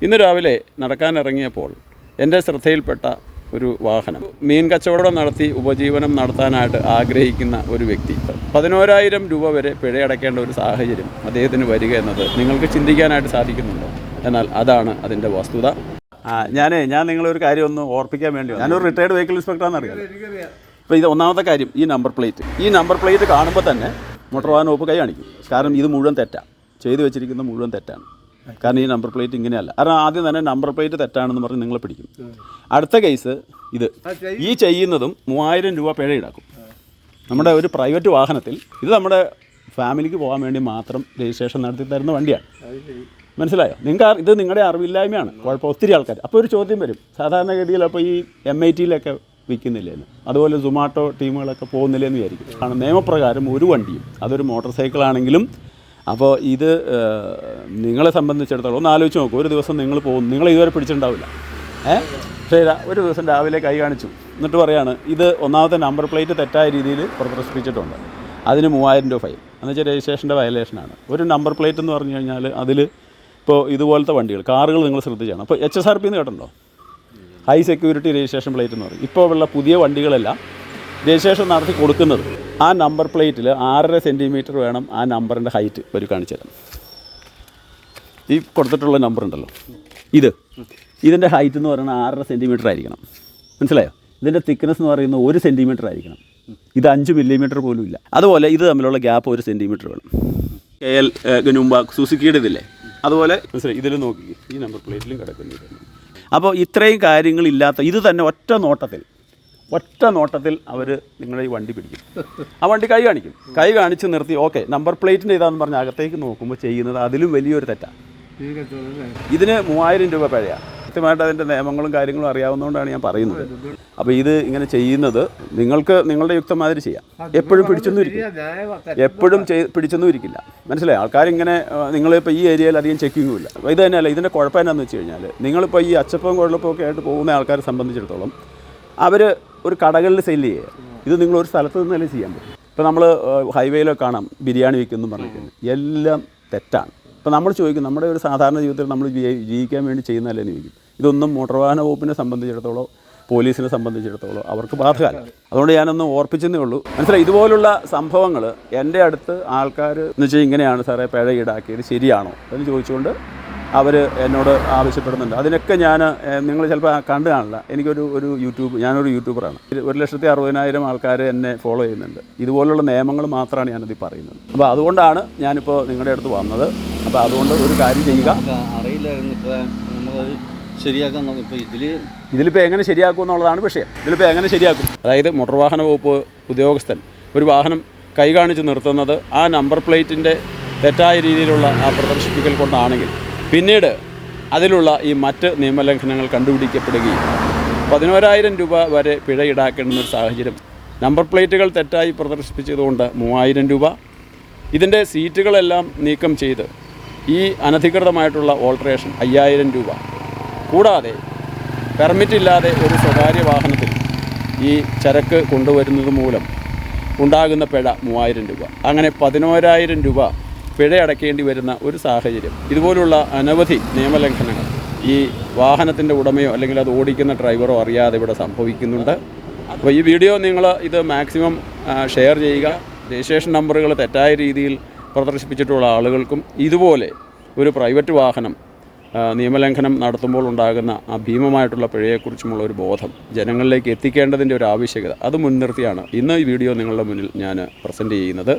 ഇന്ന് രാവിലെ നടക്കാനിറങ്ങിയപ്പോൾ എൻ്റെ ശ്രദ്ധയിൽപ്പെട്ട ഒരു വാഹനം മീൻ കച്ചവടം നടത്തി ഉപജീവനം നടത്താനായിട്ട് ആഗ്രഹിക്കുന്ന ഒരു വ്യക്തി 11,000 രൂപ വരെ പിഴയടക്കേണ്ട ഒരു സാഹചര്യം അദ്ദേഹത്തിന് വരിക എന്നത് നിങ്ങൾക്ക് ചിന്തിക്കാനായിട്ട് സാധിക്കുന്നുണ്ടോ? എന്നാൽ അതാണ് അതിൻ്റെ വസ്തുത. ഞാൻ നിങ്ങളൊരു കാര്യം ഒന്ന് ഓർപ്പിക്കാൻ വേണ്ടി, ഞാനൊരു റിട്ടയർഡ് വെഹിക്കിൾ ഇൻസ്പെക്ടറാണെന്ന് അറിയാം. ഇപ്പോൾ ഇത് ഒന്നാമത്തെ കാര്യം, ഈ നമ്പർ പ്ലേറ്റ് കാണുമ്പോൾ തന്നെ മോട്ടോർ വാഹന വകുപ്പ് കൈ കാണിക്കും. കാരണം ഇത് മുഴുവൻ തെറ്റാണ്, ചെയ്തു വെച്ചിരിക്കുന്ന മുഴുവൻ തെറ്റാണ്. കാരണം ഈ നമ്പർ പ്ലേറ്റ് ഇങ്ങനെയല്ല. കാരണം ആദ്യം തന്നെ നമ്പർ പ്ലേറ്റ് തെറ്റാണെന്ന് പറഞ്ഞ് നിങ്ങളെ പിടിക്കും. അടുത്ത കേസ് ഇത് ഈ ചെയ്യുന്നതും 3,000 രൂപ പിഴ ഈടാക്കും. നമ്മുടെ ഒരു പ്രൈവറ്റ് വാഹനത്തിൽ ഇത് നമ്മുടെ ഫാമിലിക്ക് പോകാൻ വേണ്ടി മാത്രം രജിസ്ട്രേഷൻ നടത്തി തരുന്ന വണ്ടിയാണ്. മനസ്സിലായോ? നിങ്ങൾക്ക് ഇത് നിങ്ങളുടെ അറിവില്ലായ്മയാണ് കുഴപ്പം. ഒത്തിരി ആൾക്കാർ അപ്പോൾ ഒരു ചോദ്യം വരും, സാധാരണഗതിയിൽ അപ്പോൾ ഈ MIT-യിലൊക്കെ വിൽക്കുന്നില്ലേന്ന്, അതുപോലെ സുമാട്ടോ ടീമുകളൊക്കെ പോകുന്നില്ലെന്ന് വിചാരിക്കും. കാരണം നിയമപ്രകാരം ഒരു വണ്ടിയും, അതൊരു മോട്ടോർ സൈക്കിളാണെങ്കിലും, അപ്പോൾ ഇത് നിങ്ങളെ സംബന്ധിച്ചിടത്തോളം ഒന്ന് ആലോചിച്ച് നോക്കൂ. ഒരു ദിവസം നിങ്ങൾ പോകുന്നു, നിങ്ങൾ ഇതുവരെ പിടിച്ചിട്ടുണ്ടാവില്ല. പക്ഷേ ഒരു ദിവസം രാവിലെ കൈ കാണിച്ചു, എന്നിട്ട് പറയാണ് ഇത് ഒന്നാമത്തെ നമ്പർ പ്ലേറ്റ് തെറ്റായ രീതിയിൽ പ്രദർശിപ്പിച്ചിട്ടുണ്ട്, അതിന് 3,000 രൂപ ഫൈൻ. എന്നുവെച്ചാൽ രജിസ്ട്രേഷൻ്റെ വയലേഷനാണ്. ഒരു നമ്പർ പ്ലേറ്റ് എന്ന് പറഞ്ഞു കഴിഞ്ഞാൽ അതിൽ ഇപ്പോൾ ഇതുപോലത്തെ വണ്ടികൾ, കാറുകൾ നിങ്ങൾ ശ്രദ്ധിച്ചാണ്. അപ്പോൾ HSRP എന്ന് കേട്ടിട്ടുണ്ടോ? ഹൈ സെക്യൂരിറ്റി രജിസ്ട്രേഷൻ പ്ലേറ്റ് എന്ന് പറയും. ഇപ്പോൾ ഉള്ള പുതിയ വണ്ടികളെല്ലാം രജിസ്ട്രേഷൻ നടത്തി കൊടുക്കുന്നത് ആ നമ്പർ പ്ലേറ്റിൽ 6.5 സെൻറ്റിമീറ്റർ വേണം ആ നമ്പറിൻ്റെ ഹൈറ്റ്. ഒരു കാണിച്ചു തരാം. ഈ കൊടുത്തിട്ടുള്ള നമ്പർ ഉണ്ടല്ലോ, ഇതിൻ്റെ ഹൈറ്റ് എന്ന് പറയുന്നത് 6.5 സെൻറ്റിമീറ്റർ ആയിരിക്കണം. മനസ്സിലായോ? ഇതിൻ്റെ തിക്നെസ് എന്ന് പറയുന്നത് 1 സെൻറ്റിമീറ്റർ ആയിരിക്കണം. ഇത് 5 മില്ലിമീറ്റർ പോലും ഇല്ല. അതുപോലെ ഇത് തമ്മിലുള്ള ഗ്യാപ്പ് 1 സെൻറ്റിമീറ്റർ വേണം. KL ഗനുമ്പ സുസുക്കിയുടെ ഇതില്ലേ, അതുപോലെ മനസ്സിലായി. ഇതിൽ നോക്കി ഈ നമ്പർ പ്ലേറ്റിലും കിടക്കുന്നില്ല. അപ്പോൾ ഇത്രയും കാര്യങ്ങളില്ലാത്ത ഇത് തന്നെ ഒറ്റ നോട്ടത്തിൽ അവർ നിങ്ങളുടെ ഈ വണ്ടി പിടിക്കും. ആ വണ്ടി കൈ കാണിക്കും. കൈ കാണിച്ച് നിർത്തി ഓക്കെ നമ്പർ പ്ലേറ്റിൻ്റെ ഇതാണെന്ന് പറഞ്ഞ് അകത്തേക്ക് നോക്കുമ്പോൾ ചെയ്യുന്നത് അതിലും വലിയൊരു തെറ്റാണ്. ഇതിന് 3,000 രൂപ പിഴയാണ്. കൃത്യമായിട്ട് അതിൻ്റെ നിയമങ്ങളും കാര്യങ്ങളും അറിയാവുന്നതുകൊണ്ടാണ് ഞാൻ പറയുന്നത്. അപ്പോൾ ഇത് ഇങ്ങനെ ചെയ്യുന്നത് നിങ്ങൾക്ക് നിങ്ങളുടെ യുക്തമാതിരി ചെയ്യാം. എപ്പോഴും പിടിച്ചൊന്നും ഇരിക്കില്ല. മനസ്സിലായി? ആൾക്കാരിങ്ങനെ നിങ്ങളിപ്പോൾ ഈ ഏരിയയിൽ അധികം ചെക്കിങ്ങും ഇല്ല. ഇത് തന്നെയല്ല, ഇതിൻ്റെ കുഴപ്പം എന്നാന്ന് വെച്ച് കഴിഞ്ഞാൽ നിങ്ങളിപ്പോൾ ഈ അച്ചപ്പവും കുഴപ്പവും ഒക്കെ ആയിട്ട് പോകുന്ന ആൾക്കാരെ സംബന്ധിച്ചിടത്തോളം അവർ ഒരു കടകളിൽ സെല്ല് ചെയ്യുക. ഇത് നിങ്ങളൊരു സ്ഥലത്ത് നിന്നല്ലേ ചെയ്യാൻ പറ്റും. ഇപ്പോൾ നമ്മൾ ഹൈവേയിലൊക്കെ കാണാം ബിരിയാണി വിൽക്കുന്നു പറഞ്ഞിരിക്കുന്നത്, എല്ലാം തെറ്റാണ്. ഇപ്പോൾ നമ്മൾ ചോദിക്കും, നമ്മുടെ ഒരു സാധാരണ ജീവിതത്തിൽ നമ്മൾ ജീവിക്കാൻ വേണ്ടി ചെയ്യുന്നതല്ലേ എന്ന് ചോദിക്കും. ഇതൊന്നും മോട്ടോർ വാഹന വകുപ്പിനെ സംബന്ധിച്ചിടത്തോളം പോലീസിനെ സംബന്ധിച്ചിടത്തോളം അവർക്ക് ബാധകമല്ല. അതുകൊണ്ട് ഞാനൊന്ന് ഓർപ്പിച്ചെന്നേ ഉള്ളൂ. മനസ്സിലായി? ഇതുപോലുള്ള സംഭവങ്ങൾ എൻ്റെ അടുത്ത് ആൾക്കാർ എന്ന് വെച്ചാൽ ഇങ്ങനെയാണ് സാറേ പിഴ ഈടാക്കിയത് ശരിയാണോ എന്ന് ചോദിച്ചുകൊണ്ട് അവർ എന്നോട് ആവശ്യപ്പെടുന്നുണ്ട്. അതിനൊക്കെ നിങ്ങൾ ചിലപ്പോൾ കണ്ടു കാണില്ല. ഞാനൊരു യൂട്യൂബറാണ്. 1,60,000 ആൾക്കാർ എന്നെ ഫോളോ ചെയ്യുന്നുണ്ട്. ഇതുപോലുള്ള നിയമങ്ങൾ മാത്രമാണ് ഞാനത് പറയുന്നത്. അപ്പോൾ അതുകൊണ്ടാണ് ഞാനിപ്പോൾ നിങ്ങളുടെ അടുത്ത് വന്നത്. അപ്പോൾ അതുകൊണ്ട് ഒരു കാര്യം ചെയ്യുക. ഇതിലിപ്പോൾ എങ്ങനെ ശരിയാക്കും എന്നുള്ളതാണ് വിഷയം. ഇതിലിപ്പോൾ എങ്ങനെ ശരിയാക്കും? അതായത് മോട്ടോർ വാഹന വകുപ്പ് ഉദ്യോഗസ്ഥൻ ഒരു വാഹനം കൈ കാണിച്ച് നിർത്തുന്നത് ആ നമ്പർ പ്ലേറ്റിൻ്റെ തെറ്റായ രീതിയിലുള്ള ആ പ്രദർശിപ്പിക്കൽ കൊണ്ടാണെങ്കിൽ പിന്നീട് അതിലുള്ള ഈ മറ്റ് നിയമലംഘനങ്ങൾ കണ്ടുപിടിക്കപ്പെടുകയും 11,000 രൂപ വരെ പിഴ ഈടാക്കേണ്ടുന്നൊരു സാഹചര്യം, നമ്പർ പ്ലേറ്റുകൾ തെറ്റായി പ്രദർശിപ്പിച്ചതുകൊണ്ട് 3,000 രൂപ, ഇതിൻ്റെ സീറ്റുകളെല്ലാം നീക്കം ചെയ്ത് ഈ അനധികൃതമായിട്ടുള്ള ഓൾട്ടറേഷൻ 5,000 രൂപ, കൂടാതെ പെർമിറ്റ് ഇല്ലാതെ ഒരു സ്വകാര്യ വാഹനത്തിൽ ഈ ചരക്ക് കൊണ്ടുവരുന്നത് മൂലം ഉണ്ടാകുന്ന പിഴ 3,000 രൂപ. അങ്ങനെ 11,000 രൂപ പിഴ അടയ്ക്കേണ്ടി വരുന്ന ഒരു സാഹചര്യം, ഇതുപോലുള്ള അനവധി നിയമലംഘനങ്ങൾ ഈ വാഹനത്തിൻ്റെ ഉടമയോ അല്ലെങ്കിൽ അത് ഓടിക്കുന്ന ഡ്രൈവറോ അറിയാതെ ഇവിടെ സംഭവിക്കുന്നുണ്ട്. അപ്പോൾ ഈ വീഡിയോ നിങ്ങൾ ഇത് മാക്സിമം ഷെയർ ചെയ്യുക. രജിസ്ട്രേഷൻ നമ്പറുകൾ തെറ്റായ രീതിയിൽ പ്രദർശിപ്പിച്ചിട്ടുള്ള ആളുകൾക്കും ഇതുപോലെ ഒരു പ്രൈവറ്റ് വാഹനം നിയമലംഘനം നടത്തുമ്പോൾ ഉണ്ടാകുന്ന ആ ഭീമമായിട്ടുള്ള പിഴയെക്കുറിച്ചുമുള്ള ഒരു ബോധം ജനങ്ങളിലേക്ക് എത്തിക്കേണ്ടതിൻ്റെ ഒരു ആവശ്യകത അത് മുൻനിർത്തിയാണ് ഇന്ന് ഈ വീഡിയോ നിങ്ങളുടെ മുന്നിൽ ഞാൻ പ്രസൻറ്റ് ചെയ്യുന്നത്.